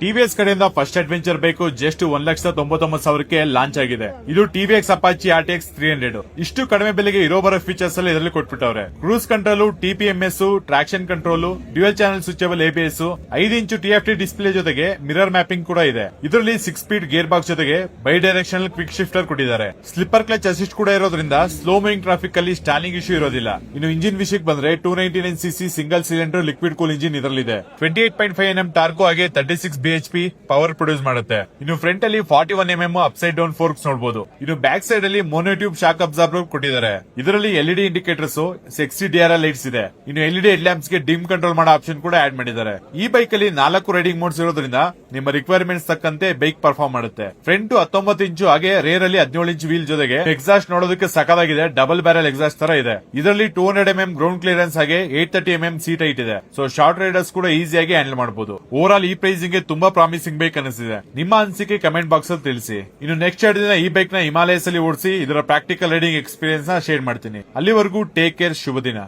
ಟಿವಿಎಸ್ ಕಡೆಯಿಂದ first adventure bike just 1,99,000ಕ್ಕೆ launch ಆಗಿದೆ. ಇದು ಟಿವಿಎಕ್ಸ್ ಅಪಾಚಿ ಆರ್ಟಿಎಕ್ಸ್ 300. ಇಷ್ಟು ಕಡಿಮೆ ಬೆಲೆಗೆ ಇರೋ ಬರೋ ಫೀಚರ್ಸ್ ಎಲ್ಲ ಇದರಲ್ಲಿ ಕೊಟ್ಬಿಟ್ಟವ್ರೆ. Cruise control, TPMS, traction control, dual channel switchable ABS, 5 ಇಂಚು ಟಿಎಫ್ಟಿ ಡಿಸ್ಪ್ಲೇ ಜೊತೆಗೆ ಮಿರರ್ ಮ್ಯಾಪಿಂಗ್ ಕೂಡ ಇದೆ. ಇದರಲ್ಲಿ 6 ಸ್ಪೀಡ್ ಗೇರ್ ಬಾಕ್ಸ್ ಜೊತೆಗೆ ಬೈ ಡೈರೆಕ್ಷನಲ್ ಕ್ವಿಕ್ ಶಿಫ್ಟರ್ ಕೊಟ್ಟಿದ್ದಾರೆ. ಸ್ಲಿಪ್ಪರ್ ಕ್ಲಚ್ ಅಸಿಸ್ಟ್ ಕೂಡ ಇರೋದ್ರಿಂದ ಸ್ಲೋ ಮೂವಿಂಗ್ ಟ್ರಾಫಿಕ್ ಅಲ್ಲಿ ಸ್ಟಾಲಿಂಗ್ ಇಶ್ಯೂ ಇರೋದಿಲ್ಲ. ಇನ್ನು ಇಂಜಿನ್ ವಿಷಯಕ್ಕೆ ಬಂದ್ರೆ 299cc single cylinder liquid cool engine ಇದರಲ್ಲಿದೆ. 28.5 ಟಾರ್ಗೋ ಹಾಗೆ 36 bhp ಪವರ್ ಪ್ರೊಡ್ಯೂಸ್ ಮಾಡುತ್ತೆ. ಇನ್ನು ಫ್ರಂಟ್ ಅಲ್ಲಿ 41 ಅಪ್ಸೈಡ್ ಡೌನ್ ಫೋರ್ಕ್ಸ್ ನೋಡಬಹುದು. ಇನ್ನು ಬ್ಯಾಕ್ ಸೈಡ್ ಅಲ್ಲಿ ಮೋನೋಟ್ಯೂಬ್ ಶಾಕ್ ಅಬ್ಸಾರ್ಬರ್ ಕೊಟ್ಟಿದ್ದಾರೆ. ಇದರಲ್ಲಿ ಎಲ್ಇಡಿ ಇಂಡಿಕೇಟರ್ಸ್, XCDR ಲೈಟ್ಸ್ ಇದೆ. ಇನ್ನು ಎಲ್ಇಡಿ ಹೆಡ್ ಲ್ಯಾಂಪ್ಸ್ ಗೆ ಡಿಮ್ ಕಂಟ್ರೋಲ್ ಮಾಡೋ ಆಪ್ಷನ್ ಕೂಡ ಆಡ್ ಮಾಡಿದ್ದಾರೆ. ಈ ಬೈಕ್ ಅಲ್ಲಿ 4 ರೈಡಿಂಗ್ ಮೋಡ್ಸ್ ಇರೋದ್ರಿಂದ ನಿಮ್ಮ ರಿಕ್ವೈರ್ಮೆಂಟ್ಸ್ ತಕ್ಕಂತೆ ಬೈಕ್ ಪರ್ಫಾರ್ಮ್ ಮಾಡುತ್ತೆ. ಫ್ರಂಟ್ 19 ಇಂಚು ಹಾಗೆ ರೇರ್ ಅಲ್ಲಿ 17 ಇಂಚು ವೀಲ್ ಜೊತೆಗೆ ಎಕ್ಸಾಸ್ಟ್ ನೋಡೋದಕ್ಕೆ ಸಖತ್ತಾಗಿದೆ. ಡಬಲ್ ಬ್ಯಾರಲ್ ಎಕ್ಸಾಸ್ಟ್ ತರ ಇದೆ. ಇದರಲ್ಲಿ 200 ಗ್ರೌಂಡ್ ಕ್ಲಿಯರೆನ್ಸ್ ಹಾಗೆ 830 ಸೀಟ್ ಹೈಟ್ ಇದೆ. ಸೊ ಶಾರ್ಟ್ ರೈಡರ್ಸ್ ಕೂಡ ಈಸಿಯಾಗಿ ಹ್ಯಾಂಡಲ್ ಮಾಡಬಹುದು. ಓವರ್ ಆಲ್ ಈ ಪ್ರೈಸಿಂಗ್ ಗೆ ತುಂಬಾ ಪ್ರಾಮಿಸಿಂಗ್ ಬೈಕ್ ಅನಿಸಿದೆ. ನಿಮ್ಮ ಅನಿಸಿಕೆ ಕಮೆಂಟ್ ಬಾಕ್ಸ್ ಅಲ್ಲಿ ತಿಳಿಸಿ. ಇನ್ನು ನೆಕ್ಸ್ಟ್ 2 ದಿನ ಈ ಬೈಕ್ ನ ಹಿಮಾಲಯಸ್ ಅಲ್ಲಿ ಓಡಿಸಿ ಇದರ ಪ್ರಾಕ್ಟಿಕಲ್ ರೈಡಿಂಗ್ ಎಕ್ಸ್ಪೀರಿಯನ್ಸ್ ನ ಶೇರ್ ಮಾಡ್ತೀನಿ. ಅಲ್ಲಿವರೆಗೂ ಟೇಕ್ ಕೇರ್, ಶುಭ ದಿನ.